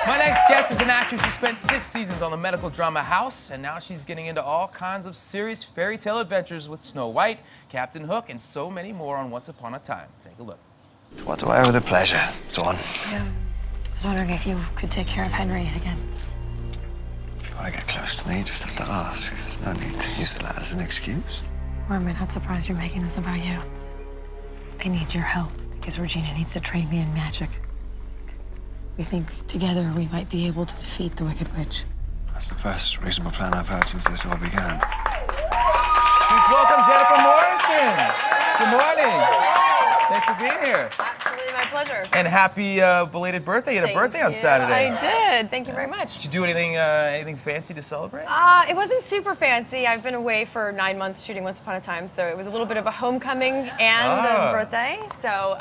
My next guest is an actress who spent 6 seasons on the medical drama House, and now she's getting into all kinds of serious fairy tale adventures with Snow White, Captain Hook, and so many more on Once Upon a Time. Take a look. What do I owe with a pleasure? Dawn. Yeah. I was wondering if you could take care of Henry again. If you want to get close to me, you just have to ask. There's no need to use that as an excuse. Well, I'm not surprised you're making this about you. I need your help because Regina needs to train me in magic. We think together we might be able to defeat the Wicked Witch. That's the first reasonable plan I've heard since this all began. Please welcome Jennifer Morrison. Good morning. Thanks for being here. Absolutely, my pleasure. And happy belated birthday. You had a birthday on Saturday. I did. Thank you very much. Did you do anything fancy to celebrate? It wasn't super fancy. I've been away for 9 months shooting Once Upon a Time, so it was a little bit of a homecoming and a birthday. So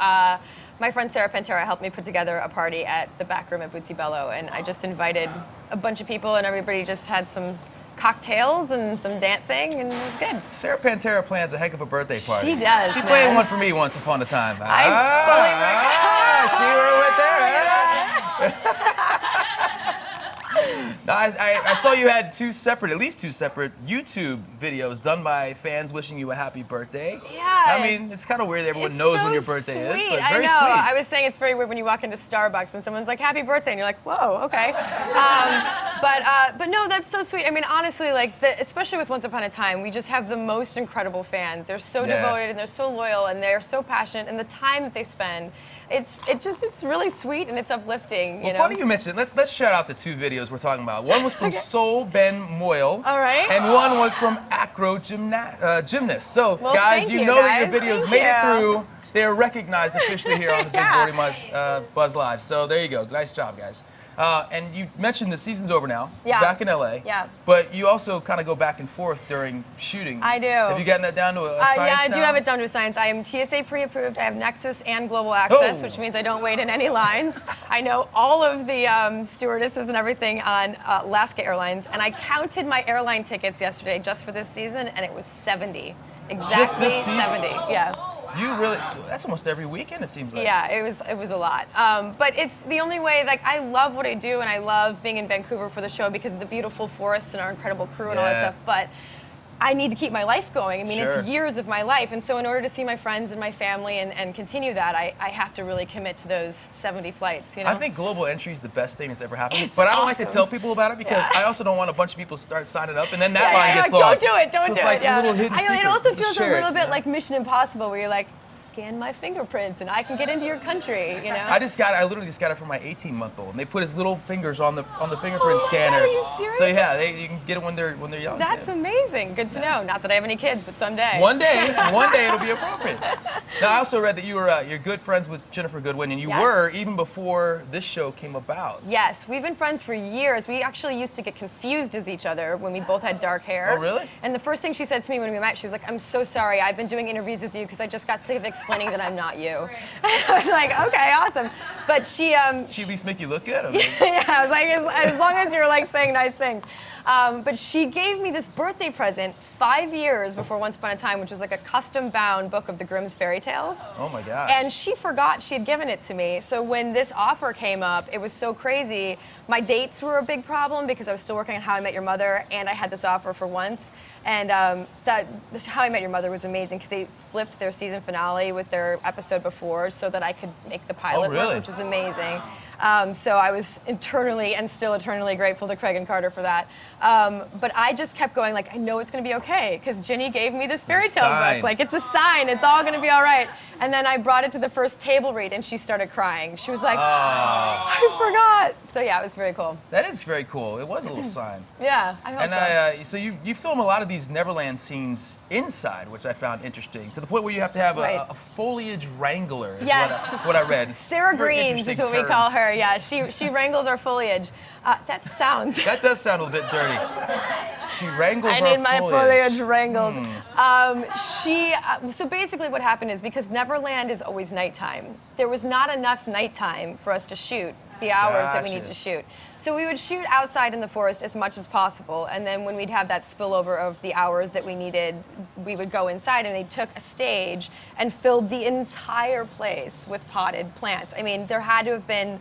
my friend Sarah Pantera helped me put together a party at the back room at Bootsy Bello, and I just invited a bunch of people, and everybody just had some cocktails and some dancing, and it was good. Sarah Pantera plans a heck of a birthday party. She does. She played one for me once upon a time. I see where we're with there. No, I saw you had at least two separate YouTube videos done by fans wishing you a happy birthday. Yeah. I mean, it's kind of weird that everyone knows when your birthday is, but very I know. sweet. I was saying it's very weird when you walk into Starbucks and someone's like, happy birthday, and you're like, whoa, okay. But no, that's so sweet. I mean, honestly, like, especially with Once Upon a Time, we just have the most incredible fans. They're so devoted, and they're so loyal, and they're so passionate, and the time that they spend, it's really sweet, and it's uplifting, you know? Funny you mentioned it. Let's shout out the two videos we're talking about. One was from Soul Ben Moyle. All right. And one was from Acro Gymnast. So, well, guys, you know that your guys. videos made it through. They are recognized officially here on the Big Birdie Buzz Live. So there you go. Nice job, guys. And you mentioned the season's over now. Yeah. Back in LA. Yeah. But you also kind of go back and forth during shooting. I do. Have you gotten that down to a science Yeah, I do now? have it down to a science. I am TSA pre-approved. I have Nexus and Global Access, which means I don't wait in any lines. I know all of the stewardesses and everything on Alaska Airlines, and I counted my airline tickets yesterday just for this season, and it was 70. Exactly 70. Yeah. You really, that's almost every weekend, it seems like. Yeah, it was a lot. But it's the only way, like, I love what I do, and I love being in Vancouver for the show because of the beautiful forests and our incredible crew and all that stuff. But I need to keep my life going. I mean, it's years of my life. And so in order to see my friends and my family and continue that, I have to really commit to those 70 flights, you know? I think global entry is the best thing that's ever happened. But I don't like to tell people about it because I also don't want a bunch of people to start signing up and then that line gets long. Don't do it. Don't do it. A little hidden secret. It also feels a little bit like Mission Impossible where you're like, scan my fingerprints and I can get into your country, you know? I literally just got it for my 18-month-old, and they put his little fingers on the fingerprint scanner. Are you serious? So yeah, you can get it when they're young. That's amazing. Good to know. Not that I have any kids, but someday. One day it'll be appropriate. Now I also read that you're good friends with Jennifer Goodwin, and you were even before this show came about. Yes, we've been friends for years. We actually used to get confused as each other when we both had dark hair. Oh really? And the first thing she said to me when we met, she was like, "I'm so sorry. I've been doing interviews with you because I just got sick of explaining that I'm not you." I was like, okay, awesome. But she at least make you look good? I mean. Yeah, I was like, as long as you're like saying nice things. But she gave me this birthday present 5 years before Once Upon a Time, which was like a custom-bound book of the Grimm's fairy tales. Oh my gosh. And she forgot she had given it to me. So when this offer came up, it was so crazy. My dates were a big problem because I was still working on How I Met Your Mother, and I had this offer for once. And How I Met Your Mother was amazing because they flipped their season finale with their episode before so that I could make the pilot work, which was amazing. So I was internally and still eternally grateful to Craig and Carter for that. But I just kept going, like, I know it's going to be okay because Ginny gave me this fairy tale book. Like, it's a sign. It's all going to be all right. And then I brought it to the first table read, and she started crying. She was like, I forgot. So, yeah, it was very cool. That is very cool. It was a little sign. Yeah, I hope so. So you film a lot of these Neverland scenes inside, which I found interesting, to the point where you have to have a foliage wrangler, is what I read. Sarah Greens is what we call her. Yeah, she wrangles our foliage. That does sound a little bit dirty. She wrangles our foliage. I need my foliage wrangled. So basically what happened is because Neverland is always nighttime, there was not enough nighttime for us to shoot the hours that we need to shoot. So we would shoot outside in the forest as much as possible, and then when we'd have that spillover of the hours that we needed, we would go inside, and they took a stage and filled the entire place with potted plants. I mean, there had to have been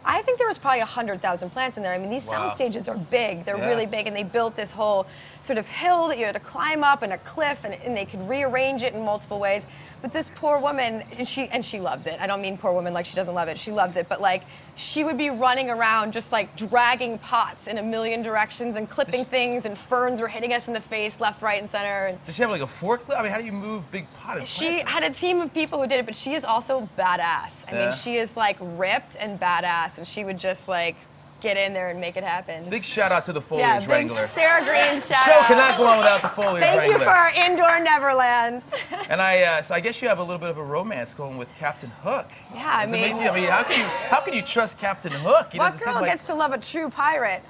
I think there was probably 100,000 plants in there. I mean, these Wow. sound stages are big. They're Yeah. really big, and they built this whole sort of hill that you had to climb up and a cliff, and they could rearrange it in multiple ways. But this poor woman, and she loves it. I don't mean poor woman like she doesn't love it. She loves it, but like she would be running around just like dragging pots in a million directions and clipping things, and ferns were hitting us in the face, left, right, and center. And Does she have like a forklift? I mean, how do you move big potted plants? she had a team of people who did it, but she is also badass. I mean, she is like ripped and badass, and she would just like get in there and make it happen. Big shout out to the foliage big wrangler. Sarah Green shout Show out. cannot go on without the foliage Thank wrangler. you for our indoor Neverland. And so I guess you have a little bit of a romance going with Captain Hook. Yeah, I Does it mean, make you, how can you trust Captain Hook? He what doesn't seem girl like... gets to love a true pirate?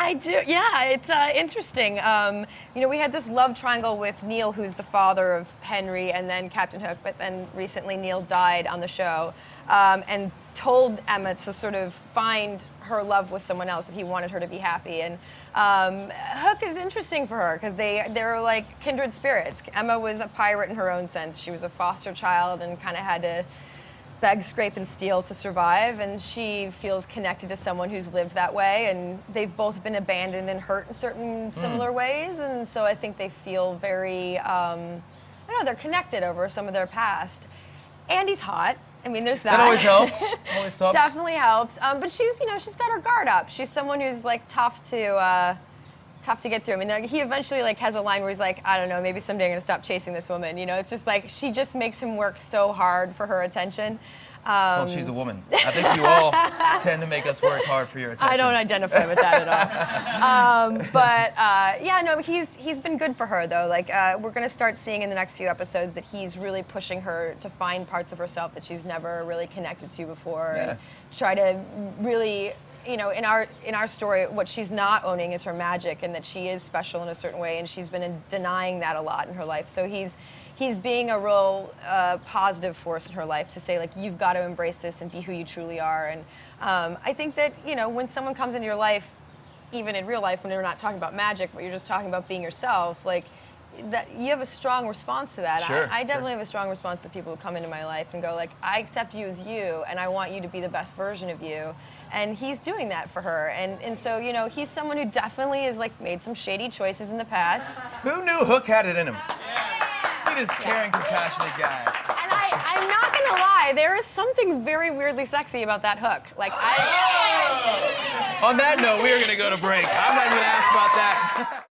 I do. Yeah, it's interesting. You know, we had this love triangle with Neil, who's the father of Henry, and then Captain Hook. But then recently Neil died on the show, and told Emma to sort of find her love with someone else, that he wanted her to be happy. And Hook is interesting for her because they're like kindred spirits. Emma was a pirate in her own sense. She was a foster child and kind of had to beg, scrape, and steal to survive, and she feels connected to someone who's lived that way, and they've both been abandoned and hurt in certain similar ways, and so I think they feel very, I don't know, they're connected over some of their past. Andy's hot. I mean, there's that. That always helps. Always helps. Definitely helps. But she's, you know, she's got her guard up. She's someone who's like tough to get through. I mean, like, he eventually like has a line where he's like, I don't know, maybe someday I'm gonna stop chasing this woman. You know, it's just like she just makes him work so hard for her attention. Well, she's a woman. I think you all tend to make us work hard for your attention. I don't identify with that at all. Yeah, no, he's been good for her though. Like we're gonna start seeing in the next few episodes that he's really pushing her to find parts of herself that she's never really connected to before, and try to really. You know, in our story, what she's not owning is her magic, and that she is special in a certain way, and she's been denying that a lot in her life. So he's being a real positive force in her life to say, like, you've got to embrace this and be who you truly are. And I think that, you know, when someone comes into your life, even in real life, when you're not talking about magic, but you're just talking about being yourself, like, that you have a strong response to that. Sure, I definitely have a strong response to people who come into my life and go, like, I accept you as you, and I want you to be the best version of you. And he's doing that for her. And so, you know, he's someone who definitely has, like, made some shady choices in the past. Who knew Hook had it in him? He is caring, compassionate guy. And I'm not going to lie, there is something very weirdly sexy about that Hook. Like, On that note, we are going to go to break. I'm not even going to ask about that.